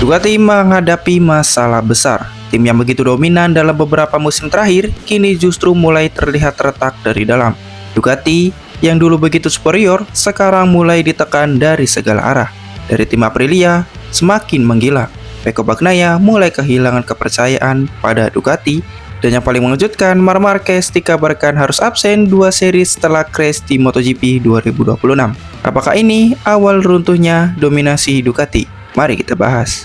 Ducati menghadapi masalah besar. Tim yang begitu dominan dalam beberapa musim terakhir kini justru mulai terlihat retak dari dalam. Ducati yang dulu begitu superior sekarang mulai ditekan dari segala arah. Dari tim Aprilia semakin menggila. Pecco Bagnaia mulai kehilangan kepercayaan pada Ducati, dan yang paling mengejutkan, Marc Marquez dikabarkan harus absen 2 seri setelah crash di MotoGP 2026. Apakah ini awal runtuhnya dominasi Ducati? Mari kita bahas.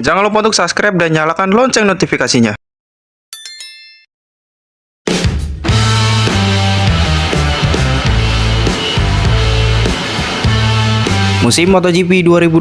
Jangan lupa untuk subscribe dan nyalakan lonceng notifikasinya. Musim MotoGP 2026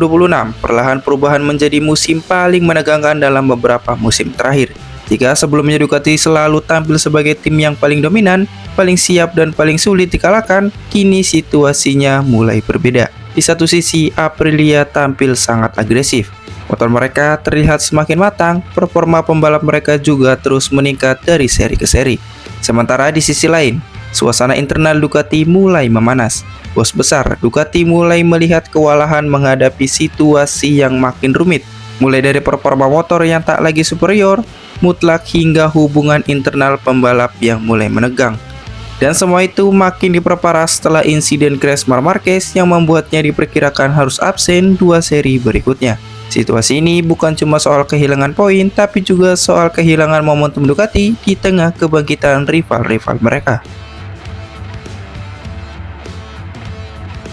perlahan perubahan menjadi musim paling menegangkan dalam beberapa musim terakhir. Jika sebelumnya Ducati selalu tampil sebagai tim yang paling dominan, paling siap dan paling sulit dikalahkan, kini situasinya mulai berbeda. Di satu sisi, Aprilia tampil sangat agresif. Motor mereka terlihat semakin matang, performa pembalap mereka juga terus meningkat dari seri ke seri. Sementara di sisi lain, suasana internal Ducati mulai memanas. Bos besar Ducati mulai melihat kewalahan menghadapi situasi yang makin rumit, mulai dari performa motor yang tak lagi superior, mutlak hingga hubungan internal pembalap yang mulai menegang. Dan semua itu makin diperparah setelah insiden crash Marc Marquez yang membuatnya diperkirakan harus absen 2 seri berikutnya. Situasi ini bukan cuma soal kehilangan poin, tapi juga soal kehilangan momentum Ducati di tengah kebangkitan rival-rival mereka.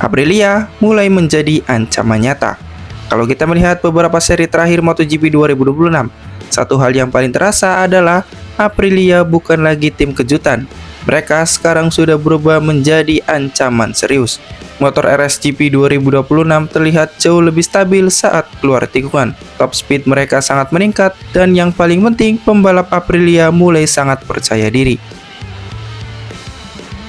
Aprilia mulai menjadi ancaman nyata. Kalau kita melihat beberapa seri terakhir MotoGP 2026, satu hal yang paling terasa adalah Aprilia bukan lagi tim kejutan. Mereka sekarang sudah berubah menjadi ancaman serius. Motor RSGP 2026 terlihat jauh lebih stabil saat keluar tikungan. Top speed mereka sangat meningkat, dan yang paling penting, pembalap Aprilia mulai sangat percaya diri.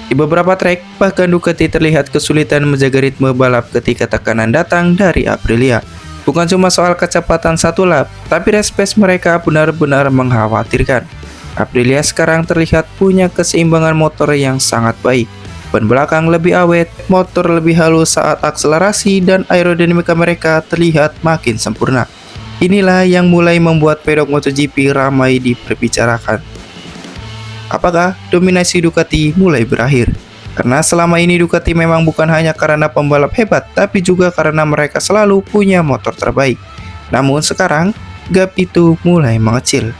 Di beberapa trek, bahkan Ducati terlihat kesulitan menjaga ritme balap ketika tekanan datang dari Aprilia. Bukan cuma soal kecepatan satu lap, tapi respect mereka benar-benar mengkhawatirkan. Aprilia sekarang terlihat punya keseimbangan motor yang sangat baik. Ban belakang lebih awet, motor lebih halus saat akselerasi, dan aerodinamika mereka terlihat makin sempurna. Inilah yang mulai membuat pedok MotoGP ramai diperbicarakan. Apakah dominasi Ducati mulai berakhir? Karena selama ini Ducati memang bukan hanya karena pembalap hebat, tapi juga karena mereka selalu punya motor terbaik. Namun sekarang, gap itu mulai mengecil.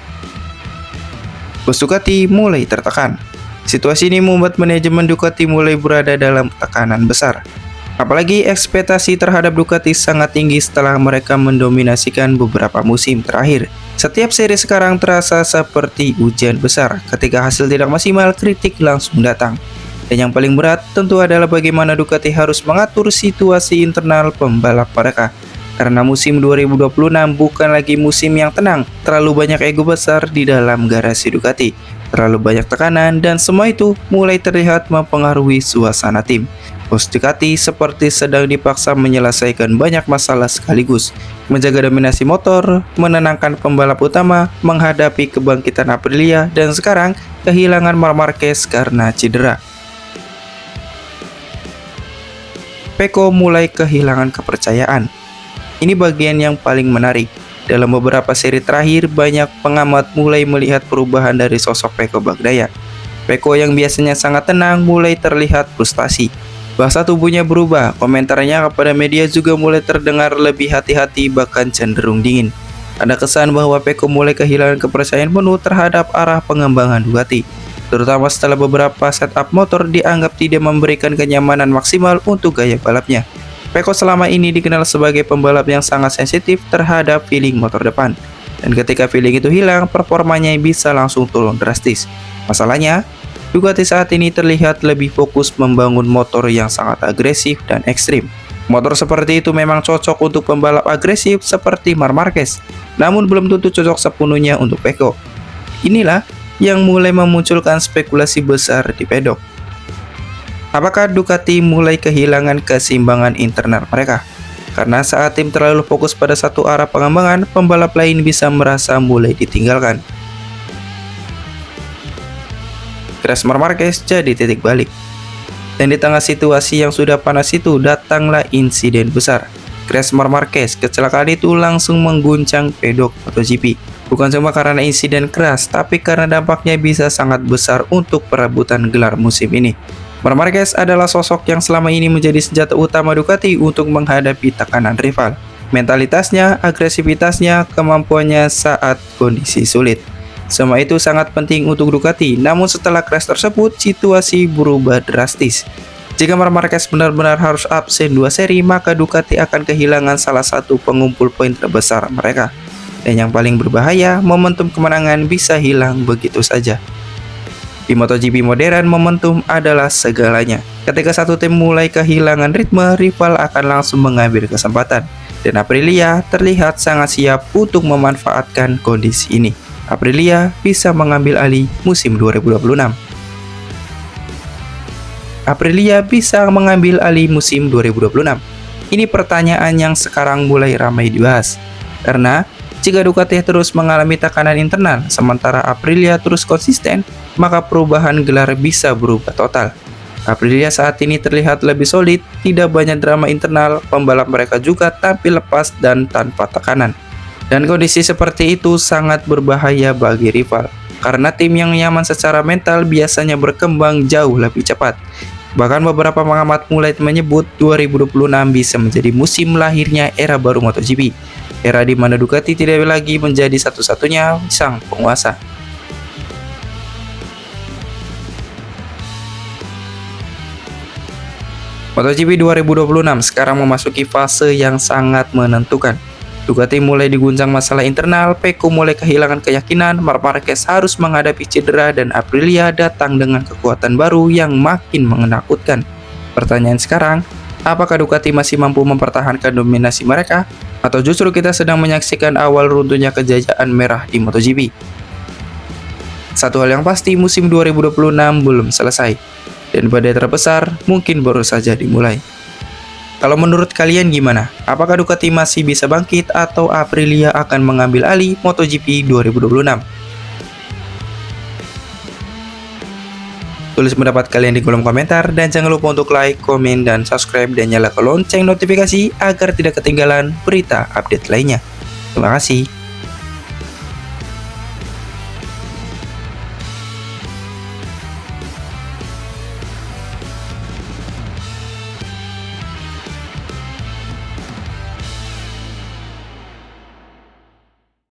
Bos Ducati mulai tertekan. Situasi ini membuat manajemen Ducati mulai berada dalam tekanan besar. Apalagi ekspektasi terhadap Ducati sangat tinggi setelah mereka mendominasikan beberapa musim terakhir. Setiap seri sekarang terasa seperti ujian besar. Ketika hasil tidak maksimal, kritik langsung datang. Dan yang paling berat tentu adalah bagaimana Ducati harus mengatur situasi internal pembalap mereka. Karena musim 2026 bukan lagi musim yang tenang. Terlalu banyak ego besar di dalam garasi Ducati. Terlalu banyak tekanan, dan semua itu mulai terlihat mempengaruhi suasana tim. Bos Ducati seperti sedang dipaksa menyelesaikan banyak masalah sekaligus. Menjaga dominasi motor, menenangkan pembalap utama, menghadapi kebangkitan Aprilia, dan sekarang kehilangan Marc Marquez karena cedera. Pecco mulai kehilangan kepercayaan. Ini bagian yang paling menarik. Dalam beberapa seri terakhir, banyak pengamat mulai melihat perubahan dari sosok Pecco Bagnaia. Pecco yang biasanya sangat tenang mulai terlihat frustasi. Bahasa tubuhnya berubah, komentarnya kepada media juga mulai terdengar lebih hati-hati, bahkan cenderung dingin. Ada kesan bahwa Pecco mulai kehilangan kepercayaan penuh terhadap arah pengembangan Ducati, terutama setelah beberapa setup motor dianggap tidak memberikan kenyamanan maksimal untuk gaya balapnya. Pecco selama ini dikenal sebagai pembalap yang sangat sensitif terhadap feeling motor depan. Dan ketika feeling itu hilang, performanya bisa langsung turun drastis. Masalahnya, Ducati saat ini terlihat lebih fokus membangun motor yang sangat agresif dan ekstrim. Motor seperti itu memang cocok untuk pembalap agresif seperti Marc Marquez, namun belum tentu cocok sepenuhnya untuk Pecco. Inilah yang mulai memunculkan spekulasi besar di pedok. Apakah Ducati mulai kehilangan keseimbangan internal mereka? Karena saat tim terlalu fokus pada satu arah pengembangan, pembalap lain bisa merasa mulai ditinggalkan. Crash Marc Marquez jadi titik balik. Dan di tengah situasi yang sudah panas itu, datanglah insiden besar. Crash Marc Marquez kecelakaan itu langsung mengguncang pedok MotoGP. Bukan cuma karena insiden keras, tapi karena dampaknya bisa sangat besar untuk perebutan gelar musim ini. Marc Marquez adalah sosok yang selama ini menjadi senjata utama Ducati untuk menghadapi tekanan rival. Mentalitasnya, agresivitasnya, kemampuannya saat kondisi sulit. Semua itu sangat penting untuk Ducati, namun setelah crash tersebut, situasi berubah drastis. Jika Marc Marquez benar-benar harus absen 2 seri, maka Ducati akan kehilangan salah satu pengumpul poin terbesar mereka. Dan yang paling berbahaya, momentum kemenangan bisa hilang begitu saja. Di MotoGP modern, momentum adalah segalanya. Ketika satu tim mulai kehilangan ritme, rival akan langsung mengambil kesempatan. Dan Aprilia terlihat sangat siap untuk memanfaatkan kondisi ini. Aprilia bisa mengambil alih musim 2026. Aprilia bisa mengambil alih musim 2026. Ini pertanyaan yang sekarang mulai ramai dibahas. Karena jika Ducati terus mengalami tekanan internal, sementara Aprilia terus konsisten, maka perubahan gelar bisa berubah total. Aprilia saat ini terlihat lebih solid, tidak banyak drama internal, pembalap mereka juga tampil lepas dan tanpa tekanan. Dan kondisi seperti itu sangat berbahaya bagi rival, karena tim yang nyaman secara mental biasanya berkembang jauh lebih cepat. Bahkan beberapa pengamat mulai menyebut 2026 bisa menjadi musim lahirnya era baru MotoGP, era di mana Ducati tidak lagi menjadi satu-satunya sang penguasa. MotoGP 2026 sekarang memasuki fase yang sangat menentukan. Ducati mulai diguncang masalah internal, Pecco mulai kehilangan keyakinan, Marc Marquez harus menghadapi cedera, dan Aprilia datang dengan kekuatan baru yang makin menakutkan. Pertanyaan sekarang, apakah Ducati masih mampu mempertahankan dominasi mereka? Atau justru kita sedang menyaksikan awal runtuhnya kejayaan merah di MotoGP? Satu hal yang pasti, musim 2026 belum selesai, dan badai terbesar mungkin baru saja dimulai. Kalau menurut kalian gimana? Apakah Ducati masih bisa bangkit atau Aprilia akan mengambil alih MotoGP 2026? Tulis pendapat kalian di kolom komentar dan jangan lupa untuk like, komen, dan subscribe dan nyalakan lonceng notifikasi agar tidak ketinggalan berita update lainnya. Terima kasih.